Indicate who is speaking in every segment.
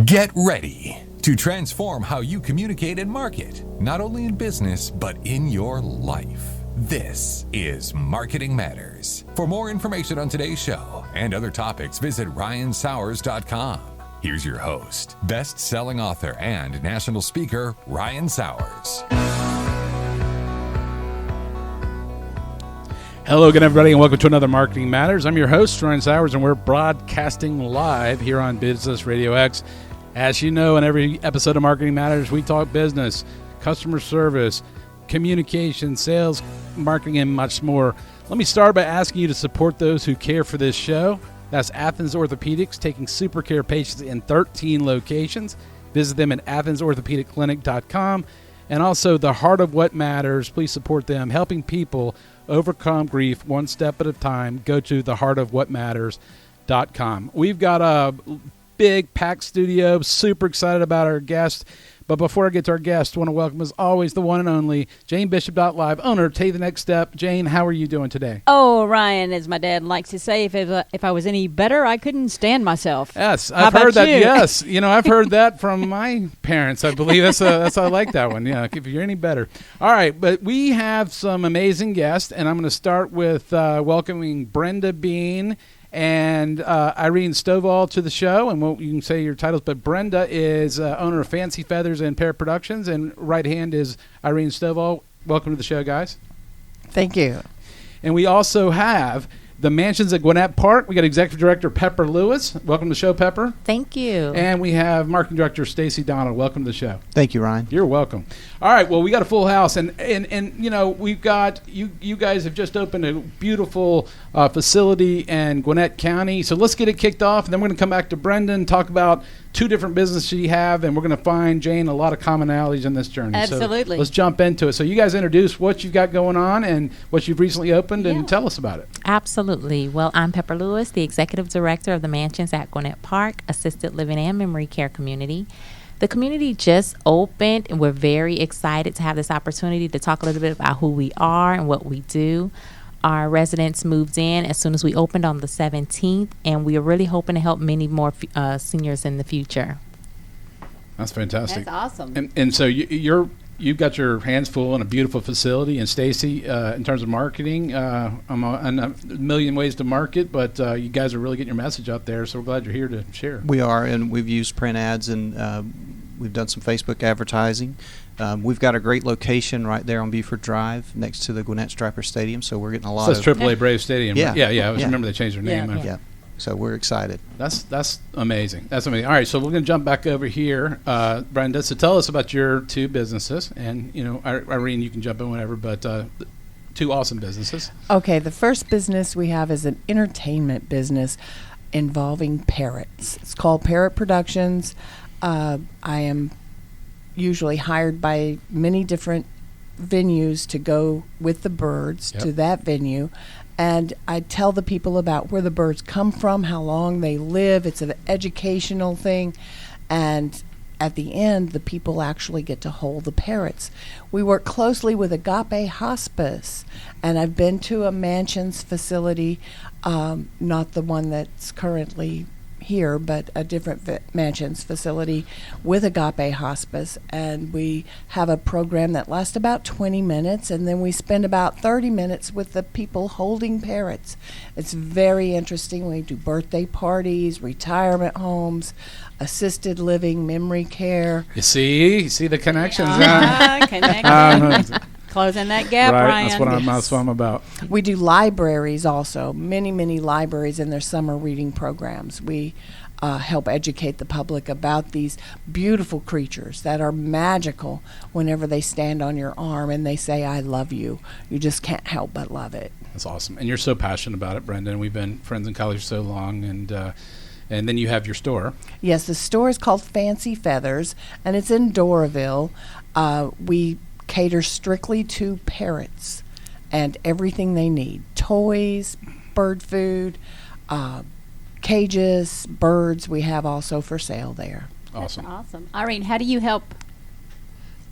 Speaker 1: Get ready to transform how you communicate and market, not only in business, but in your life. This is Marketing Matters. For more information on today's show and other topics, visit RyanSowers.com. Here's your host, best-selling author and national speaker, Ryan Sowers.
Speaker 2: Hello again, everybody, and welcome to another Marketing Matters. I'm your host, Ryan Sowers, and we're broadcasting live here on Business Radio X. As you know, in every episode of Marketing Matters, we talk business, customer service, communication, sales, marketing, and much more. Let me start by asking you to support those who care for this show. That's Athens Orthopedics, taking super care patients in 13 locations. Visit them at AthensOrthopedicClinic.com. And also The Heart of What Matters. Please support them, helping people overcome grief one step at a time. Go to theheartofwhatmatters.com. We've got a big packed studio, super excited about our guest. But before I get to our guest, I want to welcome, as always, the one and only Jane Bishop.live, owner of Take the Next Step. Jane, how are you doing today?
Speaker 3: Oh, Ryan, as my dad likes to say, if I was any better, I couldn't stand myself.
Speaker 2: Yes, I've heard that. Yes, I've heard that from my parents. I believe that's I like that one. Yeah, if you're any better. All right, but we have some amazing guests, and I'm going to start with welcoming Brenda Bean and Irene Stovall to the show, and you can say your titles, but Brenda is owner of Fancy Feathers and Parrot Productions, and right hand is Irene Stovall. Welcome to the show, guys.
Speaker 4: Thank you.
Speaker 2: And we also have the Mansions at Gwinnett Park. We got Executive Director Pepper Lewis. Welcome to the show, Pepper.
Speaker 5: Thank you.
Speaker 2: And we have Marketing Director Stacy Donald. Welcome to the show.
Speaker 6: Thank you, Ryan.
Speaker 2: You're welcome. All right, well, we got a full house, and we've got you guys have just opened a beautiful facility in Gwinnett County. So let's get it kicked off, and then we're going to come back to Brendan, talk about two different businesses you have, and we're going to find, Jane, a lot of commonalities in this journey.
Speaker 3: Absolutely.
Speaker 2: So let's jump into it. So you guys introduce what you've got going on and what you've recently opened, and tell us about it.
Speaker 5: Absolutely. Well, I'm Pepper Lewis, the Executive Director of the Mansions at Gwinnett Park, Assisted Living and Memory Care Community. The community just opened, and we're very excited to have this opportunity to talk a little bit about who we are and what we do. Our residents moved in as soon as we opened on the 17th, and we are really hoping to help many more seniors in the future.
Speaker 2: That's fantastic.
Speaker 3: That's awesome.
Speaker 2: And so you've got your hands full in a beautiful facility. And Stacy, in terms of marketing, I'm a million ways to market, but you guys are really getting your message out there. So we're glad you're here to share.
Speaker 6: We are, and we've used print ads, and we've done some Facebook advertising. We've got a great location right there on Buford Drive next to the Gwinnett Striper Stadium, so we're getting a lot of...
Speaker 2: So that's AAA Brave Stadium.
Speaker 6: Yeah.
Speaker 2: Right? Yeah. I remember they changed their name.
Speaker 6: Yeah. So we're excited.
Speaker 2: That's amazing. That's amazing. All right, so we're going to jump back over here, Brenda. So tell us about your two businesses, and Irene, you can jump in whenever. But two awesome businesses.
Speaker 4: Okay, the first business we have is an entertainment business involving parrots. It's called Parrot Productions. I am usually hired by many different venues to go with the birds to that venue. And I tell the people about where the birds come from, how long they live. It's an educational thing. And at the end, the people actually get to hold the parrots. We work closely with Agape Hospice. And I've been to a Mansions facility, not the one that's currently here, but a different Mansions facility with Agape Hospice, and we have a program that lasts about 20 minutes, and then we spend about 30 minutes with the people holding parrots. It's very interesting. We do birthday parties, retirement homes, assisted living, memory care.
Speaker 2: You see the connections.
Speaker 3: Closing that gap,
Speaker 2: right,
Speaker 3: Ryan.
Speaker 2: That's what I'm about.
Speaker 4: We do libraries also, many libraries in their summer reading programs. We help educate the public about these beautiful creatures that are magical whenever they stand on your arm and they say, I love you. You just can't help but love it.
Speaker 2: That's awesome. And you're so passionate about it, Brendan. We've been friends in college for so long, and then you have your store.
Speaker 4: Yes, the store is called Fancy Feathers, and it's in Doraville. We cater strictly to parrots and everything they need. Toys, bird food, cages, birds we have also for sale there.
Speaker 2: Awesome.
Speaker 3: That's awesome. Irene, how do you help?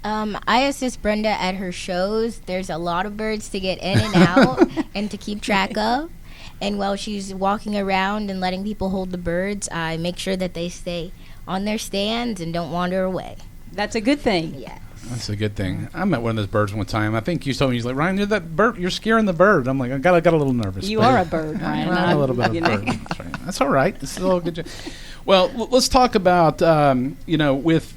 Speaker 7: I assist Brenda at her shows. There's a lot of birds to get in and out and to keep track of. And while she's walking around and letting people hold the birds, I make sure that they stay on their stands and don't wander away.
Speaker 3: That's a good thing.
Speaker 7: Yeah.
Speaker 2: That's a good thing. I met one of those birds one time. I think you told me, he's like, Ryan, you're that bird. You're scaring the bird. I'm like, I got a little nervous.
Speaker 3: You are a bird, Ryan.
Speaker 2: I'm a little bit of a bird. That's right. That's all right. This is all good. Well, let's talk about, with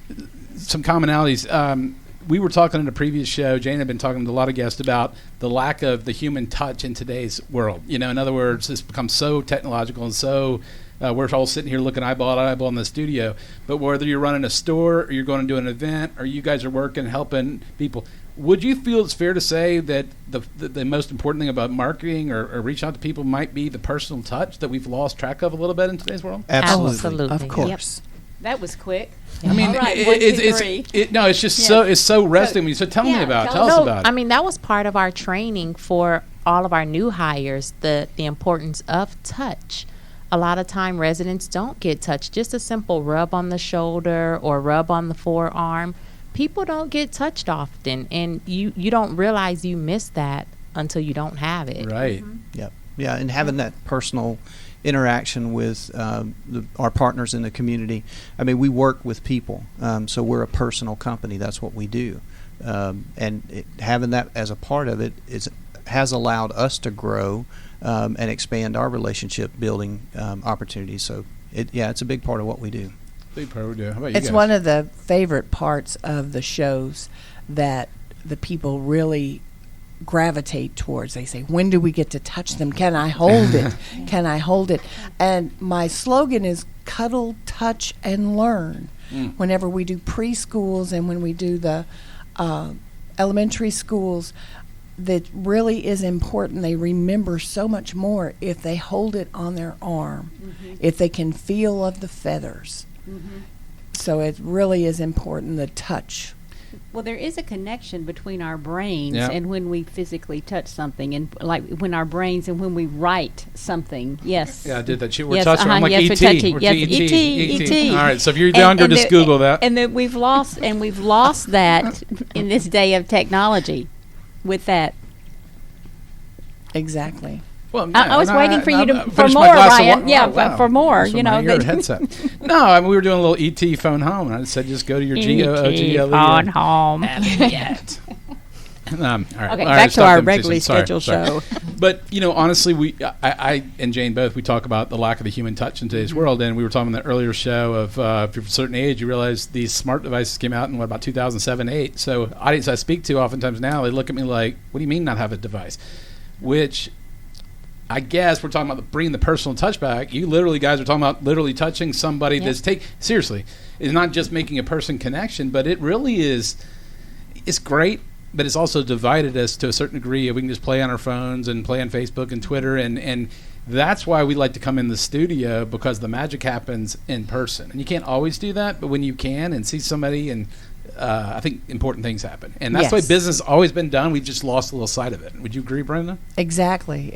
Speaker 2: some commonalities. We were talking in a previous show, Jane had been talking to a lot of guests about the lack of the human touch in today's world. In other words, it's become so technological and so we're all sitting here looking eyeball to eyeball in the studio. But whether you're running a store or you're going to do an event or you guys are working, helping people, would you feel it's fair to say that the most important thing about marketing or reaching out to people might be the personal touch that we've lost track of a little bit in today's world?
Speaker 6: Absolutely.
Speaker 4: Of course.
Speaker 3: That was quick.
Speaker 2: I mean,
Speaker 3: All right, 1, 2, 3.
Speaker 2: it's just so resting. So tell me about it. Tell us about it.
Speaker 5: I mean, that was part of our training for all of our new hires, the importance of touch. A lot of time residents don't get touched. Just a simple rub on the shoulder or rub on the forearm. People don't get touched often, and you don't realize you miss that until you don't have it.
Speaker 2: Right.
Speaker 6: Yep. Yeah, and having that personal interaction with our partners in the community. I mean, we work with people, so we're a personal company. That's what we do. And having that as a part of it has allowed us to grow and expand our relationship building opportunities. So, it's a big part of what we do.
Speaker 2: Big part of what we do. How about you
Speaker 4: It's
Speaker 2: guys?
Speaker 4: one of the favorite parts of the shows that the people really gravitate towards. They say, when do we get to touch them? Can I hold it? Can I hold it? And my slogan is cuddle, touch, and learn. Whenever we do preschools and when we do the elementary schools, that really is important. They remember so much more if they hold it on their arm, if they can feel of the feathers. So it really is important, the touch.
Speaker 3: Well, there is a connection between our brains
Speaker 2: Yeah.
Speaker 3: and when we physically touch something, and like when our brains and when we write something. Yes.
Speaker 2: Yeah, I did that. We're
Speaker 3: Yes,
Speaker 2: touching. I'm like
Speaker 3: yes,
Speaker 2: E.T.
Speaker 3: we're touching.
Speaker 2: We're
Speaker 3: Yes,
Speaker 2: E.T.
Speaker 3: E.T.
Speaker 2: All right, so if you're younger, just Google that.
Speaker 3: And then we've lost that in this day of technology with that.
Speaker 4: Exactly.
Speaker 2: Well,
Speaker 3: I was waiting for you to for
Speaker 2: finish
Speaker 3: more,
Speaker 2: my glass of
Speaker 3: Ryan.
Speaker 2: wa-
Speaker 3: Yeah,
Speaker 2: oh, wow.
Speaker 3: for more.
Speaker 2: That's
Speaker 3: You
Speaker 2: what
Speaker 3: know,
Speaker 2: my ear headset. No, I mean, we were doing a little ET phone home, and I said just go to your GOOGLE.
Speaker 3: on home.
Speaker 2: All right.
Speaker 3: Okay,
Speaker 2: All
Speaker 3: back
Speaker 2: right,
Speaker 3: to
Speaker 2: stop
Speaker 3: our
Speaker 2: them,
Speaker 3: regularly
Speaker 2: Susan.
Speaker 3: scheduled
Speaker 2: Sorry.
Speaker 3: show.
Speaker 2: But honestly, I and Jane both, we talk about the lack of the human touch in today's world, and we were talking in the earlier show of if you're a certain age, you realize these smart devices came out in about 2007, 8. So audience I speak to oftentimes now, they look at me like, "What do you mean not have a device?" Which I guess we're talking about bringing the personal touch back. You literally guys are talking about literally touching somebody that's seriously. It's not just making a person connection, but it really is. It's great, but it's also divided us to a certain degree. We can just play on our phones and play on Facebook and Twitter, and that's why we like to come in the studio, because the magic happens in person. And you can't always do that, but when you can and see somebody, and I think important things happen. And that's the way
Speaker 4: Yes.
Speaker 2: business has always been done. We've just lost a little sight of it. Would you agree, Brenda?
Speaker 4: Exactly.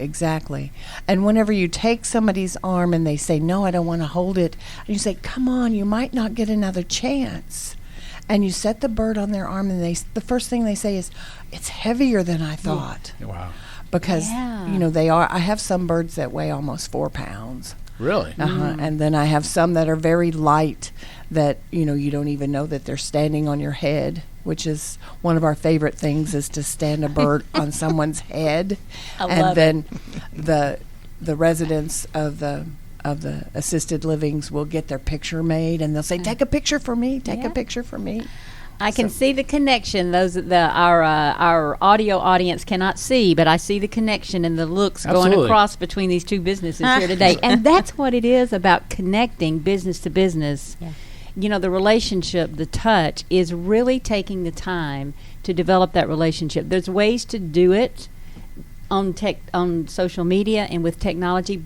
Speaker 4: And whenever you take somebody's arm and they say, no, I don't want to hold it, and you say, come on, you might not get another chance. And you set the bird on their arm, and the first thing they say is, it's heavier than I thought.
Speaker 2: Wow.
Speaker 4: Because,
Speaker 3: Yeah.
Speaker 4: they are, I have some birds that weigh almost 4 pounds.
Speaker 2: Really?
Speaker 4: And then I have some that are very light that, you don't even know that they're standing on your head, which is one of our favorite things, is to stand a bird on someone's head.
Speaker 3: I
Speaker 4: And
Speaker 3: love
Speaker 4: then the residents of the assisted livings will get their picture made, and they'll say, take a picture for me, take a picture for me.
Speaker 3: I can see the connection. Our audio audience cannot see, but I see the connection and the looks going
Speaker 2: Absolutely.
Speaker 3: across between these two businesses here today. And that's what it is about connecting business to business.
Speaker 5: Yeah.
Speaker 3: The relationship, the touch, is really taking the time to develop that relationship. There's ways to do it on social media and with technology.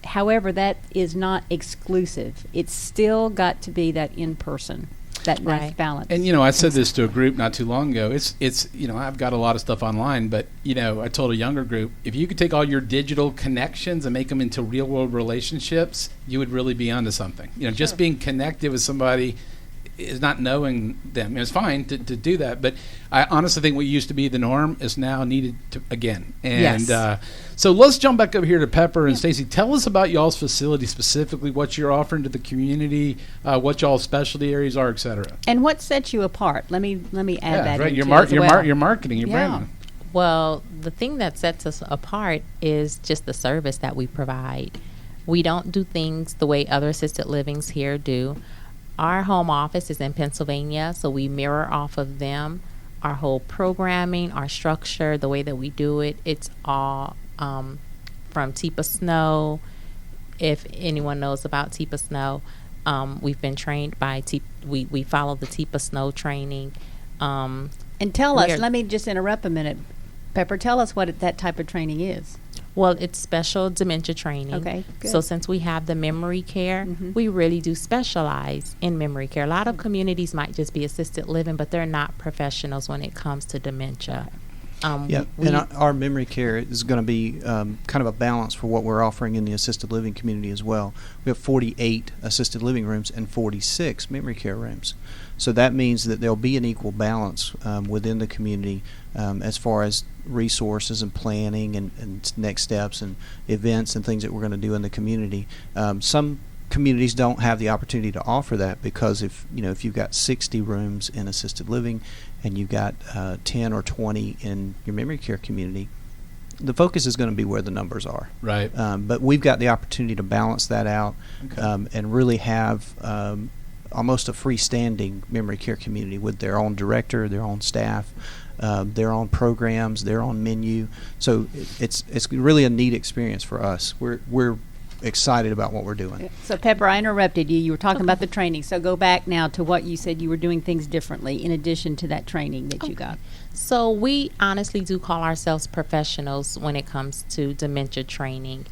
Speaker 3: However, that is not exclusive. It's still got to be that in person. That nice
Speaker 5: Right.
Speaker 3: balance.
Speaker 2: And I said this to a group not too long ago. It's I've got a lot of stuff online, but I told a younger group, if you could take all your digital connections and make them into real world relationships, you would really be onto something. Just being connected with somebody is not knowing them. It's fine to do that, but I honestly think what used to be the norm is now needed to again. And
Speaker 4: Yes.
Speaker 2: So let's jump back up here to Pepper and Stacy. Tell us about y'all's facility specifically, what you're offering to the community, what y'all's specialty areas are, et cetera.
Speaker 3: And what sets you apart? Let me add that.
Speaker 2: right.
Speaker 3: into
Speaker 2: Your
Speaker 3: it as well.
Speaker 2: your marketing, your
Speaker 3: Yeah.
Speaker 2: branding.
Speaker 5: Well, the thing that sets us apart is just the service that we provide. We don't do things the way other assisted livings here do. Our home office is in Pennsylvania, so we mirror off of them. Our whole programming, our structure, the way that we do it, it's all from TIPA Snow. If anyone knows about TIPA Snow, we've been trained by we follow the TIPA Snow training.
Speaker 3: And tell
Speaker 5: We
Speaker 3: us,
Speaker 5: are-
Speaker 3: let me just interrupt a minute. Pepper, tell us what that type of training is.
Speaker 5: Well, it's special dementia training.
Speaker 3: Okay,
Speaker 5: So
Speaker 3: good.
Speaker 5: since we have the memory care,
Speaker 3: Mhm.
Speaker 5: we really do specialize in memory care. A lot of communities might just be assisted living, but they're not professionals when it comes to dementia.
Speaker 6: Yeah,
Speaker 5: we-
Speaker 6: and our memory care is going to be kind of a balance for what we're offering in the assisted living community as well. We have 48 assisted living rooms and 46 memory care rooms. So that means that there'll be an equal balance within the community as far as resources and planning and next steps and events and things that we're going to do in the community. Some communities don't have the opportunity to offer that because if you've got 60 rooms in assisted living and you've got 10 or 20 in your memory care community, the focus is going to be where the numbers are.
Speaker 2: Right.
Speaker 6: But we've got the opportunity to balance that out
Speaker 2: Okay.
Speaker 6: and really have almost a freestanding memory care community with their own director, their own staff, their own programs, their own menu. So it's really a neat experience for us. We're excited about what we're doing.
Speaker 3: So, Pepper, I interrupted you. You were talking about the training. So go back now to what you said you were doing things differently in addition to that training that you got.
Speaker 5: So we honestly do call ourselves professionals when it comes to dementia training.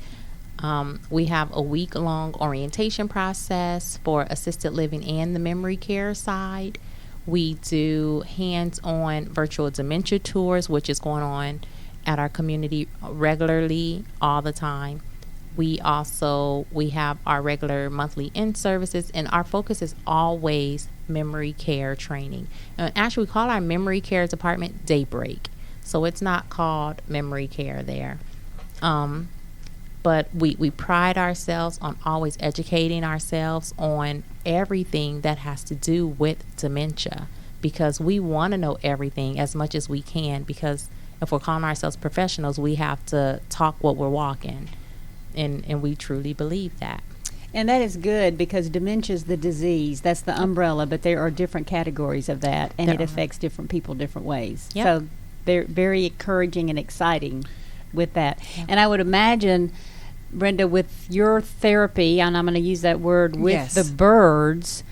Speaker 5: We have a week-long orientation process for assisted living and the memory care side. We do hands-on virtual dementia tours, which is going on at our community regularly all the time. We have our regular monthly in-services, and our focus is always memory care training. And actually, we call our memory care department Daybreak. So it's not called memory care there. But we pride ourselves on always educating ourselves on everything that has to do with dementia, because we want to know everything as much as we can, because if we're calling ourselves professionals, we have to talk what we're walking. And we truly believe that.
Speaker 3: And that is good because dementia is the disease. That's the umbrella, but there are different categories of that, and
Speaker 5: There
Speaker 3: it
Speaker 5: are.
Speaker 3: affects different people different ways.
Speaker 5: Yep.
Speaker 3: So they're very encouraging and exciting with that.
Speaker 5: Yeah.
Speaker 3: And I would imagine, Brenda, with your therapy, and I'm going to use that word, with
Speaker 4: Yes.
Speaker 3: the birds,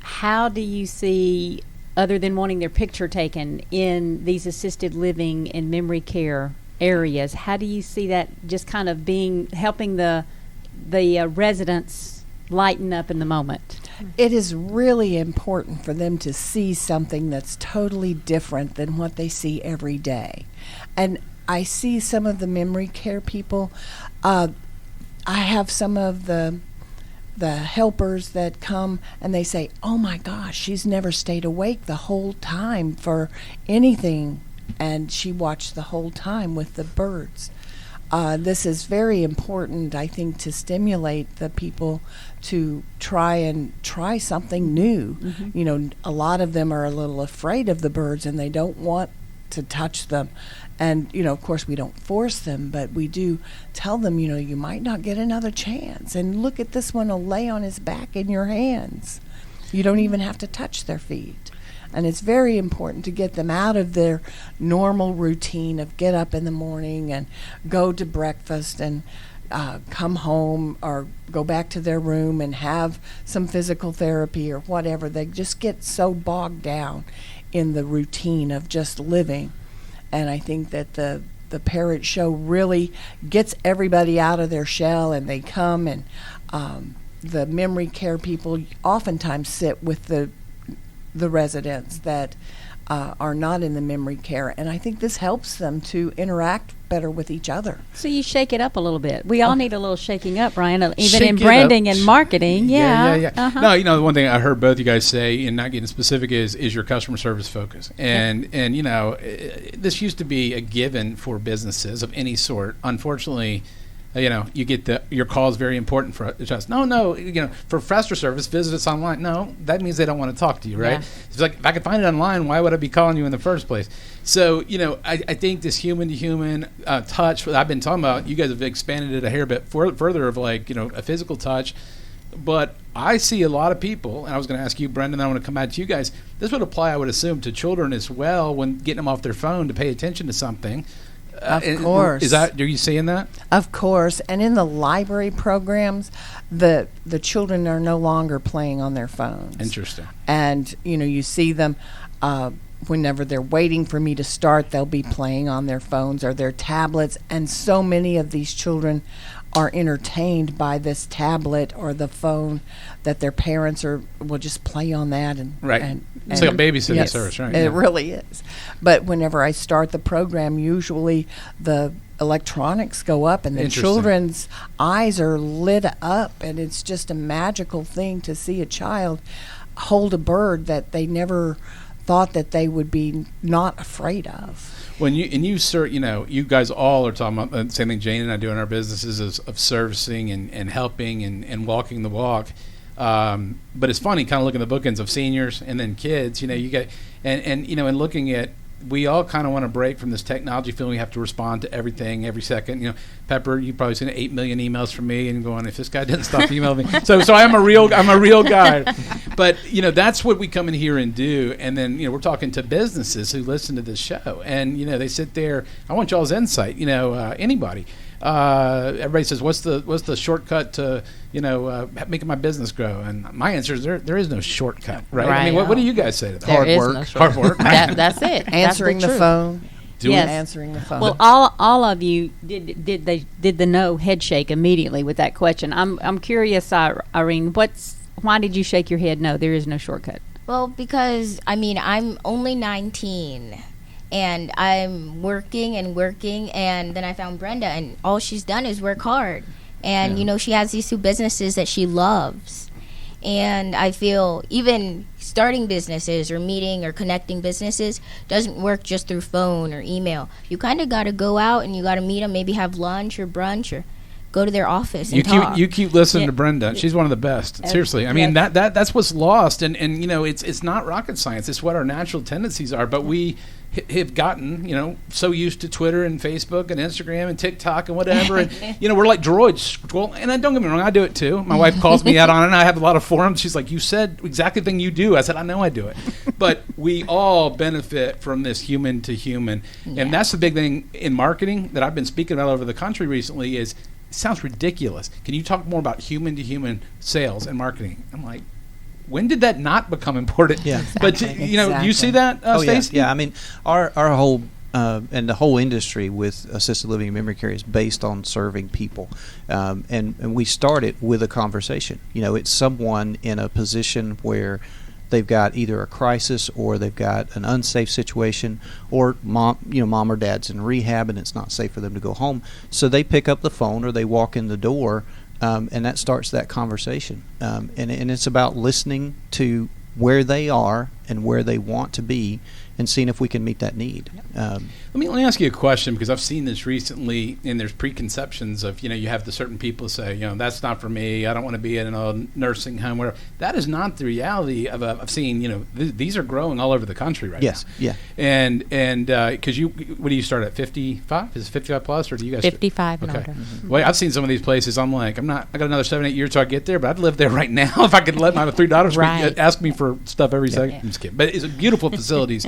Speaker 3: how do you see, other than wanting their picture taken in these assisted living and memory care areas, how do you see that just kind of helping the residents lighten up in the moment?
Speaker 4: It is really important for them to see something that's totally different than what they see every day. And I see some of the memory care people. I have some of the helpers that come and they say, "Oh my gosh, she's never stayed awake the whole time for anything, and she watched the whole time with the birds." This is very important, I think, to stimulate the people to try something new.
Speaker 3: Mm-hmm.
Speaker 4: You know, a lot of them are a little afraid of the birds and they don't want to touch them. And, you know, of course, we don't force them, but we do tell them, you know, you might not get another chance. And look at this one will lay on his back in your hands. You don't even have to touch their feet. And it's very important to get them out of their normal routine of get up in the morning and go to breakfast and come home or go back to their room and have some physical therapy or whatever. They just get so bogged down in the routine of just living. And I think that the Parrot Show really gets everybody out of their shell, and they come, and the memory care people oftentimes sit with the the residents that are not in the memory care, and I think this helps them to interact better with each other.
Speaker 3: So you shake it up a little bit. We all need a little shaking up, Ryan, even
Speaker 2: Shake
Speaker 3: in
Speaker 2: it
Speaker 3: branding
Speaker 2: up.
Speaker 3: and marketing. Yeah. Uh-huh.
Speaker 2: No, the one thing I heard both you guys say, and not getting specific, is your customer service focus. And this used to be a given for businesses of any sort. Unfortunately, you get your call is very important for us. No, for faster service, visit us online. No, that means they don't want to talk to you, right?
Speaker 5: Yeah.
Speaker 2: It's like, if I could find it online, why would I be calling you in the first place? So, I think this human-to-human touch that I've been talking about, you guys have expanded it a hair bit further of a physical touch. But I see a lot of people, and I was going to ask you, Brendan, I want to come back to you guys. This would apply, I would assume, to children as well when getting them off their phone to pay attention to something.
Speaker 4: Of course.
Speaker 2: Are you seeing that?
Speaker 4: Of course. And in the library programs, the children are no longer playing on their phones.
Speaker 2: Interesting.
Speaker 4: And, you see them whenever they're waiting for me to start, they'll be playing on their phones or their tablets. And so many of these children are entertained by this tablet or the phone that their parents will just play on that.
Speaker 2: Right. It's like a babysitting service, right?
Speaker 4: It
Speaker 2: Yeah.
Speaker 4: really is. But whenever I start the program, usually the electronics go up and the
Speaker 2: Interesting.
Speaker 4: children's eyes are lit up, and it's just a magical thing to see a child hold a bird that they never thought that they would be not afraid of.
Speaker 2: When you guys all are talking about the same thing Jane and I do in our businesses of servicing and helping and walking the walk. But it's funny, kind of looking at the bookends of seniors and then kids. You get and looking at, we all kind of want to break from this technology feeling we have to respond to everything every second. Pepper, you've probably seen 8 million emails from me and going, if this guy didn't stop emailing me. So I'm a real guy. But, that's what we come in here and do. And then, we're talking to businesses who listen to this show. And, they sit there. I want y'all's insight, anybody. Everybody says, what's the shortcut to, making my business grow? And my answer is there is no shortcut, right? I mean, what do you guys say to that?
Speaker 5: There is
Speaker 6: work.
Speaker 5: no shortcut.
Speaker 2: Hard work.
Speaker 5: That's it.
Speaker 4: Answering the phone.
Speaker 3: Yes.
Speaker 4: Answering the phone.
Speaker 3: Well, all of you did the no head shake immediately with that question. I'm curious, Irene. Why did you shake your head? No, there is no shortcut.
Speaker 7: Well, because I'm only 19, and I'm working, and then I found Brenda, and all she's done is work hard, and she has these two businesses that she loves, and I feel even starting businesses or meeting or connecting businesses doesn't work just through phone or email. You kind of got to go out and you got to meet them, maybe have lunch or brunch or go to their office and talk.
Speaker 2: You keep listening to Brenda. She's one of the best. Seriously. I mean, that's what's lost. And it's not rocket science. It's what our natural tendencies are. But we have gotten, so used to Twitter and Facebook and Instagram and TikTok and whatever. And, we're like droids. Well, and don't get me wrong, I do it too. My wife calls me out on it, and I have a lot of forums. She's like, you said exactly the thing you do. I said, I know I do it. But we all benefit from this human to human. Yeah. And that's the big thing in marketing that I've been speaking about all over the country recently is, it sounds ridiculous. Can you talk more about human to human sales and marketing? I'm like, when did that not become important?
Speaker 6: Yeah.
Speaker 2: But do you see that, Stacey?
Speaker 6: Yeah. I mean, our whole and the whole industry with assisted living and memory care is based on serving people, and we start it with a conversation. It's someone in a position where they've got either a crisis or they've got an unsafe situation, or mom or dad's in rehab and it's not safe for them to go home. So they pick up the phone or they walk in the door, and that starts that conversation. And it's about listening to where they are and where they want to be and seeing if we can meet that need.
Speaker 2: Let me ask you a question, because I've seen this recently, and there's preconceptions of, you have the certain people say, that's not for me, I don't want to be in a nursing home, whatever. That is not the reality of seeing, these are growing all over the country right now.
Speaker 6: Yeah.
Speaker 2: And because what do you start at, 55? Is it 55 plus, or do you guys?
Speaker 5: 55 and
Speaker 2: okay.
Speaker 5: older.
Speaker 2: Mm-hmm. Well, I've seen some of these places, I'm like, I got another 7-8 years till I get there, but I'd live there right now if I could let my 3 daughters ask me for stuff every second. I'm just kidding. But it's beautiful facilities.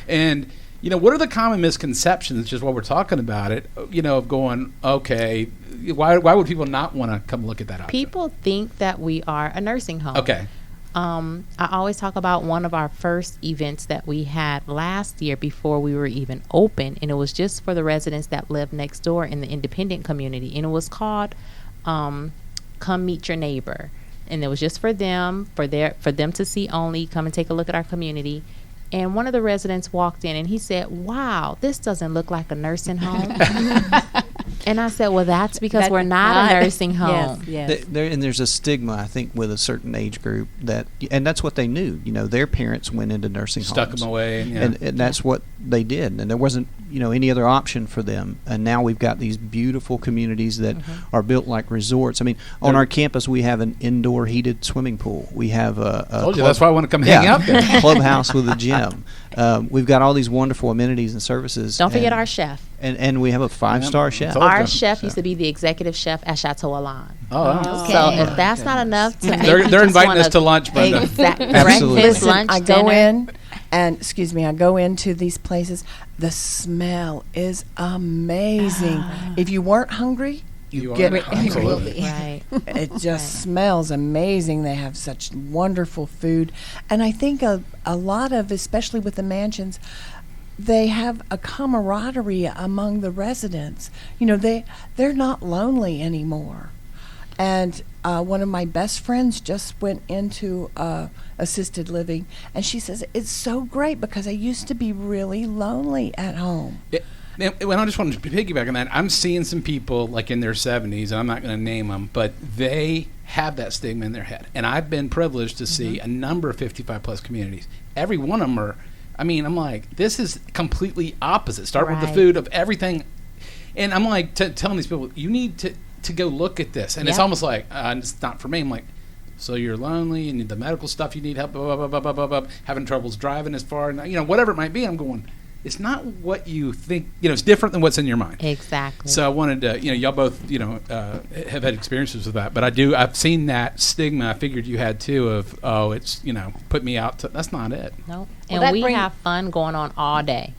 Speaker 2: And what are the common misconceptions, just while we're talking about it, of going, okay, why would people not want to come look at that option?
Speaker 5: People think that we are a nursing home.
Speaker 2: Okay.
Speaker 5: I always talk about one of our first events that we had last year before we were even open, and it was just for the residents that live next door in the independent community, and it was called Come Meet Your Neighbor. and it was just for them, for them to see only. Come and take a look at our community. And one of the residents walked in and he said, "Wow, this doesn't look like a nursing home." And I said, "Well, that's because we're not a nursing home."
Speaker 3: Yes.
Speaker 6: And there's a stigma, I think, with a certain age group and that's what they knew. Their parents went into nursing
Speaker 2: Stuck
Speaker 6: homes.
Speaker 2: them away.
Speaker 6: And that's what they did. And there wasn't, any other option for them. And now we've got these beautiful communities that are built like resorts. I mean, on our campus, we have an indoor heated swimming pool. We have a
Speaker 2: Told you, that's why I want to come hang out there.
Speaker 6: clubhouse with a gym. We've got all these wonderful amenities and services.
Speaker 5: Don't forget our chef.
Speaker 6: And we have a 5-star chef.
Speaker 2: Told
Speaker 5: Our
Speaker 2: you.
Speaker 5: chef used to be the executive chef at Chateau Alon.
Speaker 2: Oh, wow.
Speaker 3: Okay.
Speaker 5: So if that's not enough to make
Speaker 2: They're
Speaker 5: you just
Speaker 2: inviting
Speaker 5: wanna-
Speaker 2: us to lunch, Brenda.
Speaker 5: Exactly.
Speaker 6: Absolutely.
Speaker 5: Breakfast,
Speaker 4: Listen,
Speaker 5: lunch,
Speaker 4: I go
Speaker 5: dinner.
Speaker 4: in, and I go into these places. The smell is amazing. If you weren't hungry,
Speaker 2: You
Speaker 4: get
Speaker 2: are.
Speaker 4: hungry.
Speaker 2: Absolutely.
Speaker 5: Right.
Speaker 4: It just smells amazing. They have such wonderful food, and I think a lot of, especially with the mansions, they have a camaraderie among the residents. They're not lonely anymore. And one of my best friends just went into assisted living, and she says it's so great because I used to be really lonely at home.
Speaker 2: When I just wanted to piggyback on that, I'm seeing some people like in their 70s, and I'm not going to name them, but they have that stigma in their head. And I've been privileged to see a number of 55-plus communities. Every one of them are, I'm like, this is completely opposite. Start with the
Speaker 5: Right.
Speaker 2: food of everything. And I'm like telling these people, you need to go look at this. And it's
Speaker 5: Yep.
Speaker 2: almost like, it's not for me. I'm like, so you're lonely, you need the medical stuff, you need help, blah, blah, blah, blah, blah, blah, having troubles driving as far, whatever it might be. I'm going, it's not what you think, it's different than what's in your mind.
Speaker 5: Exactly.
Speaker 2: So I wanted to, y'all both, have had experiences with that. But I've seen that stigma. I figured you had too of, it's, put me out to, that's not it.
Speaker 5: Nope.
Speaker 3: Well,
Speaker 5: And
Speaker 3: that
Speaker 5: we
Speaker 3: bring-
Speaker 5: have fun going on all day.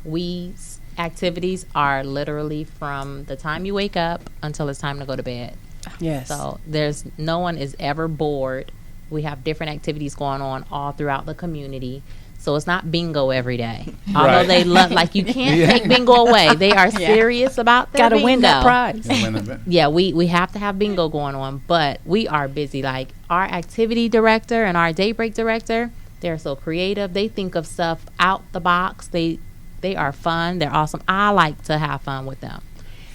Speaker 5: Activities are literally from the time you wake up until it's time to go to bed.
Speaker 4: Yes.
Speaker 5: So no one is ever bored. We have different activities going on all throughout the community. So it's not bingo every day. Although
Speaker 2: Right.
Speaker 5: they love, you can't take bingo away. They are serious about their
Speaker 3: Got to
Speaker 5: bingo.
Speaker 3: win that prize.
Speaker 5: Yeah, we have to have bingo going on, but we are busy. Like our activity director and our daybreak director, they're so creative. They think of stuff out the box. They are fun. They're awesome. I like to have fun with them.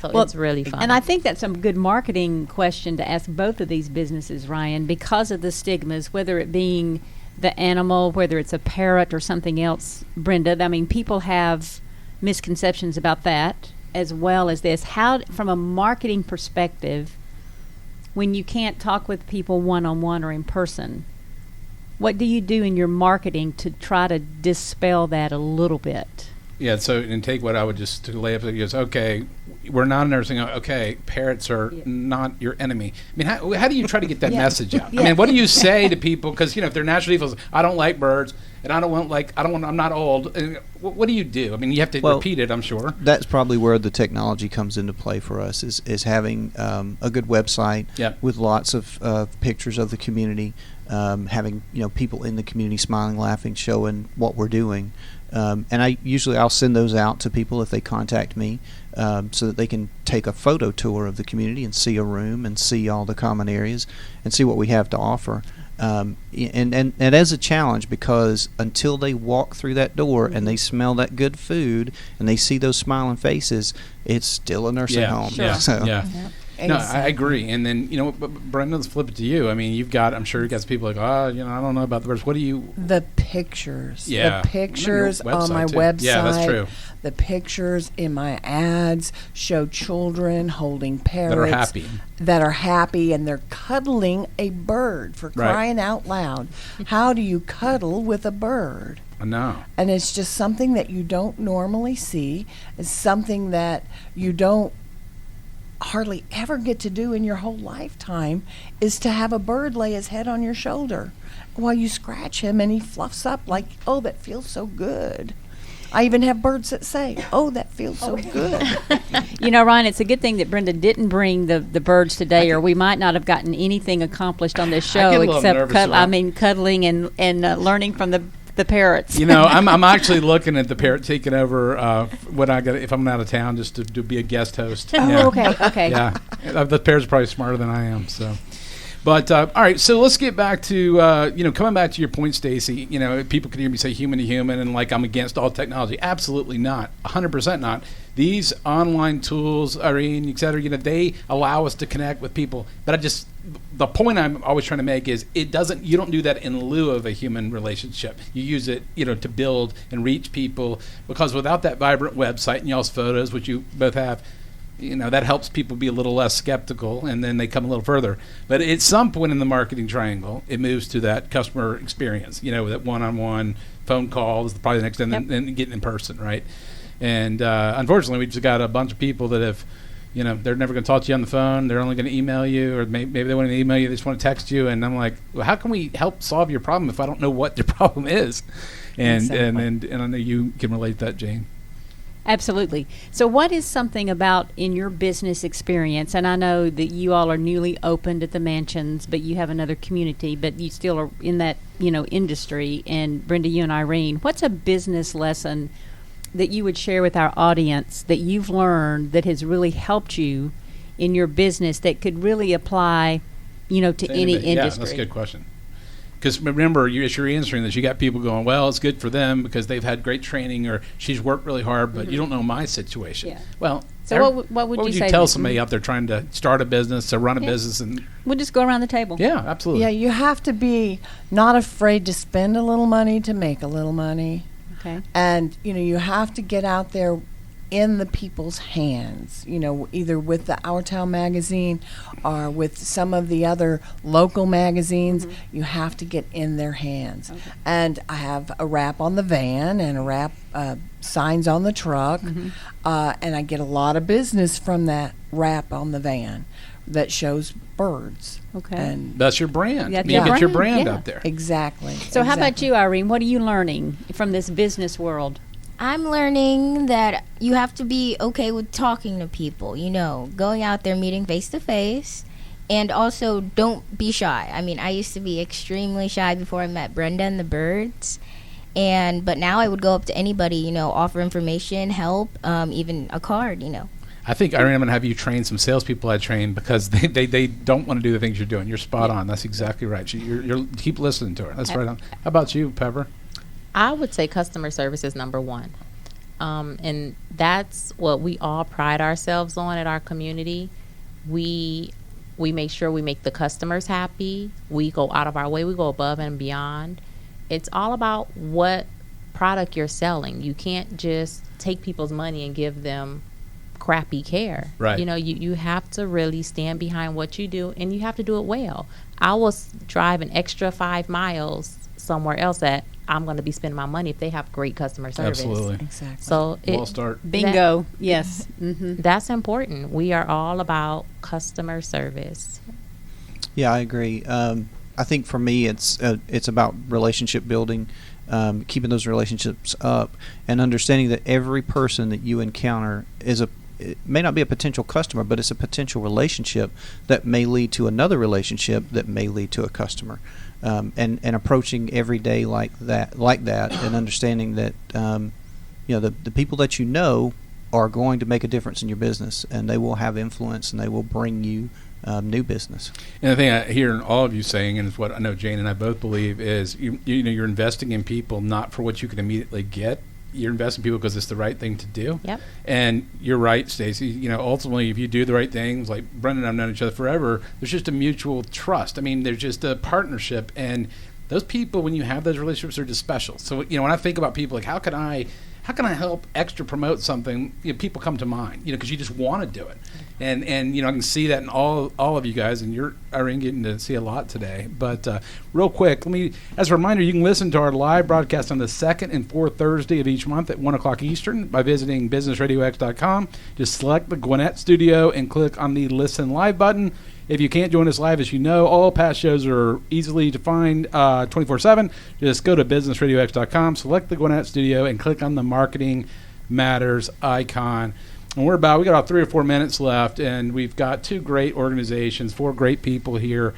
Speaker 5: So it's really fun.
Speaker 3: And I think that's a good marketing question to ask both of these businesses, Ryan, because of the stigmas, whether it being the animal, whether it's a parrot or something else. Brenda, people have misconceptions about that as well as this. How, from a marketing perspective, when you can't talk with people one-on-one or in person, what do you do in your marketing to try to dispel that a little bit?
Speaker 2: Yeah, so and take what I would just to lay up. It goes, okay, we're not a nursing home. Okay, parrots are not your enemy. How do you try to get that message out? What do you say to people? Because if they're natural defaults, I don't like birds, and I'm not old. And what do you do? You have to repeat it, I'm sure.
Speaker 6: That's probably where the technology comes into play for us is having a good website with lots of pictures of the community, having people in the community smiling, laughing, showing what we're doing. And I'll send those out to people if they contact me, so that they can take a photo tour of the community and see a room and see all the common areas and see what we have to offer. And as a challenge, because until they walk through that door and they smell that good food and they see those smiling faces, it's still a nursing home.
Speaker 2: Yeah,
Speaker 6: So.
Speaker 2: yeah. No, I agree. And then, Brenda, let's flip it to you. I'm sure you got some people like, I don't know about the birds. What do you...
Speaker 4: The pictures.
Speaker 2: Yeah.
Speaker 4: The pictures
Speaker 2: On your
Speaker 4: on my
Speaker 2: website, too.
Speaker 4: website.
Speaker 2: Yeah, that's true.
Speaker 4: The pictures in my ads show children holding parrots. That are happy, and they're cuddling a bird, for crying out loud. How do you cuddle with a bird?
Speaker 2: I know.
Speaker 4: And it's just something that you don't normally see. It's something that you don't hardly ever get to do in your whole lifetime, is to have a bird lay his head on your shoulder while you scratch him and he fluffs up like, oh, that feels so good. I even have birds that say, oh, that feels so good.
Speaker 3: Ryan, it's a good thing that Brenda didn't bring the birds today, or we might not have gotten anything accomplished on this show except cuddling and learning from the parrots.
Speaker 2: I'm actually looking at the parrot taking over what I got if I'm out of town, just to be a guest host.
Speaker 3: Oh, okay.
Speaker 2: Yeah, the parrot's probably smarter than I am. So, But all right, so let's get back to coming back to your point, Stacy. People can hear me say human to human, and like I'm against all technology. Absolutely not, 100% not. These online tools, Irene, et cetera, they allow us to connect with people. But the point I'm always trying to make is you don't do that in lieu of a human relationship. You use it, to build and reach people, because without that vibrant website and y'all's photos, which you both have, that helps people be a little less skeptical, and then they come a little further. But at some point in the marketing triangle, it moves to that customer experience, that one-on-one phone call is probably the next thing, and then getting in person, right? And unfortunately, we just got a bunch of people that have, they're never going to talk to you on the phone. They're only going to email you, or maybe they want to email you. They just want to text you. And I'm like, well, how can we help solve your problem if I don't know what your problem is? And
Speaker 3: Exactly.
Speaker 2: and I know you can relate to that, Jane.
Speaker 3: Absolutely. So what is something about in your business experience, and I know that you all are newly opened at the Mansions, but you have another community, but you still are in that, industry, and Brenda, you and Irene, what's a business lesson that you would share with our audience that you've learned that has really helped you in your business that could really apply, to any industry?
Speaker 2: Yeah, that's a good question. Because remember, you're answering this. You got people going, well, it's good for them because they've had great training, or she's worked really hard, but you don't know my situation.
Speaker 3: Yeah.
Speaker 2: Well,
Speaker 3: So what would you say
Speaker 2: tell
Speaker 3: to-
Speaker 2: somebody out there trying to start a business or run a business? And
Speaker 3: We'll just go around the table.
Speaker 2: yeah, absolutely.
Speaker 4: Yeah, you have to be not afraid to spend a little money to make a little money.
Speaker 3: Okay.
Speaker 4: And, you have to get out there in the people's hands, either with the Our Town magazine or with some of the other local magazines. You have to get in their hands.
Speaker 3: Okay.
Speaker 4: And I have a wrap on the van and a wrap signs on the truck. And I get a lot of business from that wrap on the van that shows birds.
Speaker 3: Okay.
Speaker 4: And
Speaker 2: That's your brand.
Speaker 3: That's
Speaker 2: You
Speaker 3: your
Speaker 2: get your
Speaker 3: brand,
Speaker 2: brand
Speaker 3: yeah.
Speaker 2: out there.
Speaker 4: exactly.
Speaker 3: So how about
Speaker 4: exactly.
Speaker 3: you, Irene? What are you learning from this business world?
Speaker 7: I'm learning that you have to be okay with talking to people, going out there, meeting face to face, and also don't be shy. I mean, I used to be extremely shy before I met Brenda and the birds, but now I would go up to anybody, offer information, help, even a card,
Speaker 2: I think, Irene, I'm going to have you train some salespeople I train, because they don't want to do the things you're doing. You're spot on. That's exactly right. You're keep listening to her. That's right on. How about you, Pepper?
Speaker 5: I would say customer service is number one. And that's what we all pride ourselves on at our community. We make sure we make the customers happy. We go out of our way. We go above and beyond. It's all about what product you're selling. You can't just take people's money and give them crappy care.
Speaker 2: Right.
Speaker 5: You have to really stand behind what you do, and you have to do it well. I will drive an extra 5 miles somewhere else that I'm going to be spending my money if they have great customer service.
Speaker 2: Absolutely.
Speaker 4: Exactly.
Speaker 5: So
Speaker 2: Well start.
Speaker 3: Bingo. Yes.
Speaker 5: that's important. We are all about customer service.
Speaker 6: Yeah, I agree. I think for me, it's about relationship building, keeping those relationships up, and understanding that every person that you encounter it may not be a potential customer, but it's a potential relationship that may lead to another relationship that may lead to a customer. And approaching every day like that, and understanding that the people that you know are going to make a difference in your business, and they will have influence, and they will bring you new business.
Speaker 2: And the thing I hear in all of you saying, and it's what I know Jane and I both believe, is you're investing in people not for what you can immediately get. You're investing in people because it's the right thing to do.
Speaker 5: Yep.
Speaker 2: And you're right, Stacy. Ultimately, if you do the right things, like Brendan and I've known each other forever, there's just a mutual trust. I mean, there's just a partnership, and those people, when you have those relationships, are just special. So when I think about people, like how can I help extra promote something? People come to mind, because you just want to do it, and I can see that in all of you guys, and you're Irene getting to see a lot today. But real quick, as a reminder, you can listen to our live broadcast on the second and fourth Thursday of each month at 1:00 Eastern by visiting businessradiox.com. Just select the Gwinnett Studio and click on the Listen Live button. If you can't join us live, as you know, all past shows are easily to find 24/7. Just go to businessradiox.com, select the Gwinnett Studio, and click on the Marketing Matters icon. And we got about 3 or 4 minutes left, and we've got 2 great organizations, 4 great people here.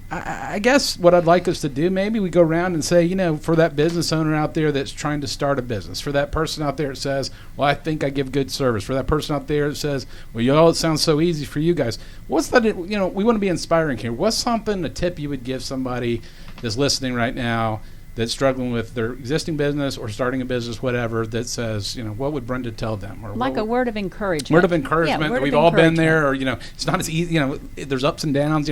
Speaker 2: I guess what I'd like us to do, maybe we go around and say, for that business owner out there that's trying to start a business, for that person out there that says, well, I think I give good service, for that person out there that says, well, y'all, it sounds so easy for you guys. What's that, we want to be inspiring here. What's something, a tip you would give somebody that's listening right now that's struggling with their existing business or starting a business, whatever, that says, what would Brenda tell them? Or
Speaker 3: Like a word of encouragement.
Speaker 2: Word of encouragement.
Speaker 3: Yeah, word
Speaker 2: that
Speaker 3: of
Speaker 2: we've all been
Speaker 3: encouragement.
Speaker 2: there, or, it's not as easy, there's ups and downs,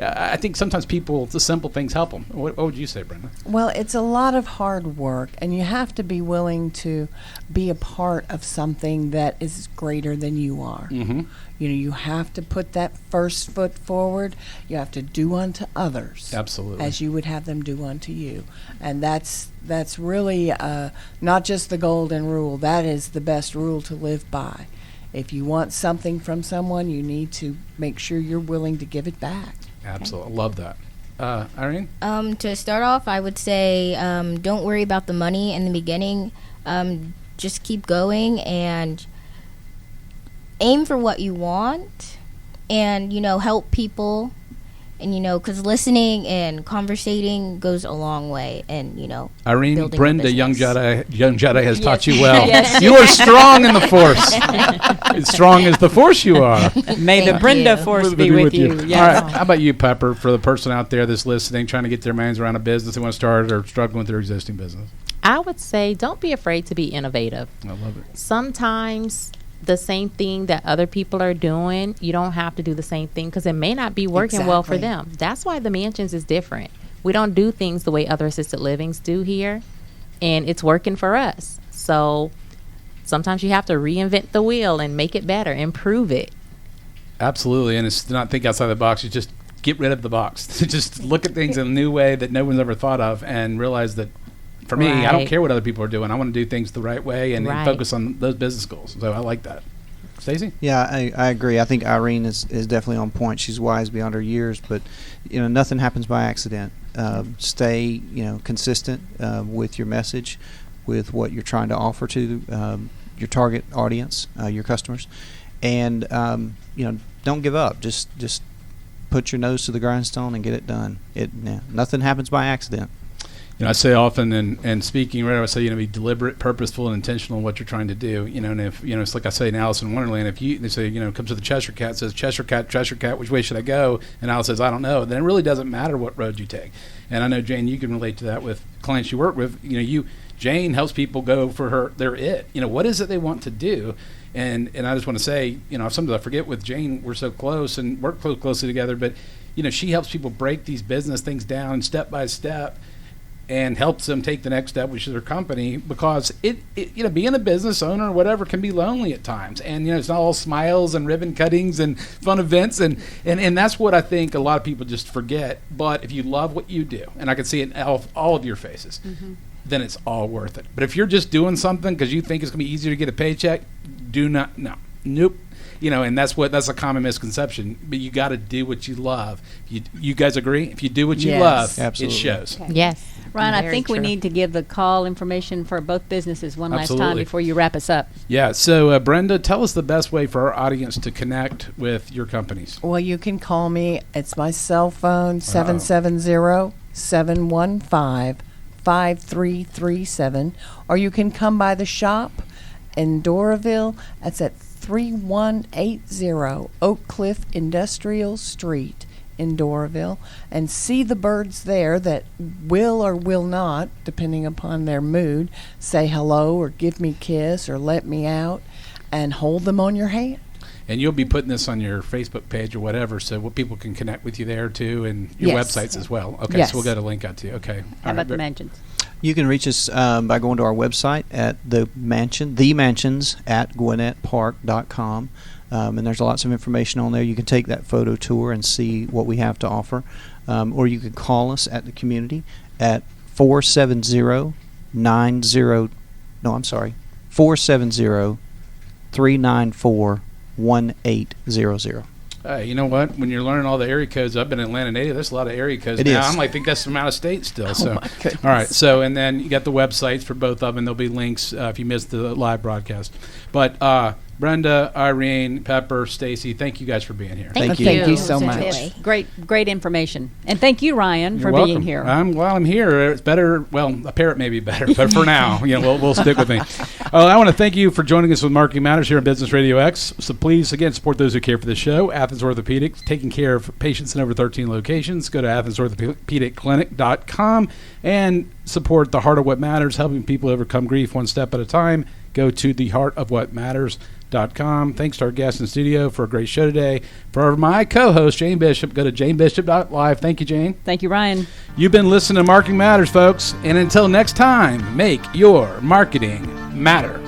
Speaker 2: I think sometimes the simple things help them. What would you say, Brenda?
Speaker 4: Well, it's a lot of hard work, and you have to be willing to be a part of something that is greater than you are.
Speaker 2: Mm-hmm.
Speaker 4: You have to put that first foot forward. You have to do unto others.
Speaker 2: Absolutely.
Speaker 4: As you would have them do unto you. And that's really not just the golden rule. That is the best rule to live by. If you want something from someone, you need to make sure you're willing to give it back.
Speaker 2: Absolutely. I love that. Irene?
Speaker 7: To start off, I would say don't worry about the money in the beginning. Just keep going and aim for what you want, and help people, and because listening and conversating goes a long way, and
Speaker 2: Irene,
Speaker 7: building a
Speaker 2: Brenda, young
Speaker 7: business.
Speaker 2: Jedi has taught you well.
Speaker 3: Yes.
Speaker 2: You are strong in the Force. As strong as the Force you are.
Speaker 3: May the
Speaker 7: Thank
Speaker 3: Brenda
Speaker 7: you.
Speaker 3: force be with you.
Speaker 2: All
Speaker 3: Yes.
Speaker 2: right. How about you, Pepper, for the person out there that's listening, trying to get their minds around a business they want to start or struggling with their existing business?
Speaker 5: I would say don't be afraid to be innovative.
Speaker 2: I love it.
Speaker 5: Sometimes the same thing that other people are doing, you don't have to do the same thing because it may not be working well for
Speaker 4: Exactly.
Speaker 5: them. That's why the Mansions is different. We don't do things the way other assisted livings do here, and it's working for us. So sometimes you have to reinvent the wheel and make it better, improve it.
Speaker 2: Absolutely. And it's not think outside the box. You just get rid of the box. Just look at things in a new way that no one's ever thought of and realize that for me, I don't
Speaker 5: Right.
Speaker 2: care what other people are doing. I want to do things the right way and
Speaker 5: Right.
Speaker 2: focus on those business goals. So I like that. Stacey?
Speaker 6: Yeah, I agree. I think Irene is definitely on point. She's wise beyond her years, but nothing happens by accident. Stay consistent with your message, with what you're trying to offer to your target audience, your customers, and don't give up. Just put your nose to the grindstone and get it done. Nothing happens by accident.
Speaker 2: I say often in speaking, right, I say, be deliberate, purposeful, and intentional in what you're trying to do. And if, it's like I say in Alice in Wonderland, if they say, comes to the Cheshire Cat, says, Cheshire Cat, which way should I go? And Alice says, I don't know. Then it really doesn't matter what road you take. And I know, Jane, you can relate to that with clients you work with. Jane helps people go for their it. What is it they want to do? And I just want to say, sometimes I forget with Jane, we're so close and work closely together, but, she helps people break these business things down step by step and helps them take the next step, which is their company, because it being a business owner or whatever can be lonely at times. And, it's not all smiles and ribbon cuttings and fun events. And that's what I think a lot of people just forget. But if you love what you do, and I can see it in all of your faces, then it's all worth it. But if you're just doing something because you think it's going to be easier to get a paycheck, nope. And that's a common misconception. But you got to do what you love. You guys agree? If you do what you
Speaker 4: Yes.
Speaker 2: love,
Speaker 6: Absolutely.
Speaker 2: it shows.
Speaker 5: Yes.
Speaker 3: Ryan, I
Speaker 5: Very
Speaker 3: think we
Speaker 5: true.
Speaker 3: need to give the call information for both businesses one last time
Speaker 2: Absolutely.
Speaker 3: before you wrap us up.
Speaker 2: Yeah. So, Brenda, tell us the best way for our audience to connect with your companies.
Speaker 4: Well, you can call me. It's my cell phone, 770-715-5337. Or you can come by the shop in Doraville. That's at 3180 Oak Cliff Industrial Street in Doraville, and see the birds there that will or will not, depending upon their mood, say hello or give me a kiss or let me out, and hold them on your hand.
Speaker 2: And you'll be putting this on your Facebook page or whatever, so what people can connect with you there too, and your
Speaker 4: Yes.
Speaker 2: websites as well. Okay,
Speaker 4: Yes.
Speaker 2: so we'll get a link out to you. Okay.
Speaker 3: How about the mansions?
Speaker 6: You can reach us by going to our website at the mansions at GwinnettPark.com. And there's lots of information on there. You can take that photo tour and see what we have to offer. Or you can call us at the community at 470-394-1800.
Speaker 2: You know what? When you're learning all the area codes, I've been in Atlanta native. There's a lot of area codes
Speaker 6: It
Speaker 2: now.
Speaker 6: is.
Speaker 2: I think that's from out of state still. So,
Speaker 4: my goodness.
Speaker 2: all right. So, and then you got the websites for both of them. There'll be links if you missed the live broadcast. But Brenda, Irene, Pepper, Stacy, thank you guys for being here.
Speaker 6: Thank you.
Speaker 4: Thank you so much.
Speaker 7: Absolutely.
Speaker 3: Great information. And thank you, Ryan,
Speaker 2: You're
Speaker 3: for
Speaker 2: welcome.
Speaker 3: being here.
Speaker 2: While I'm here, it's better. Well, a parrot may be better, but for now, we'll stick with me. I want to thank you for joining us with Marketing Matters here on Business Radio X. So please, again, support those who care for the show. Athens Orthopedics, taking care of patients in over 13 locations. Go to AthensOrthopedicClinic.com and support the Heart of What Matters, helping people overcome grief one step at a time. Go to theheartofwhatmatters.com. Thanks to our guest in studio for a great show today. For my co-host, Jane Bishop, go to janebishop.live. Thank you, Jane.
Speaker 3: Thank you, Ryan.
Speaker 2: You've been listening to Marketing Matters, folks. And until next time, make your marketing matter.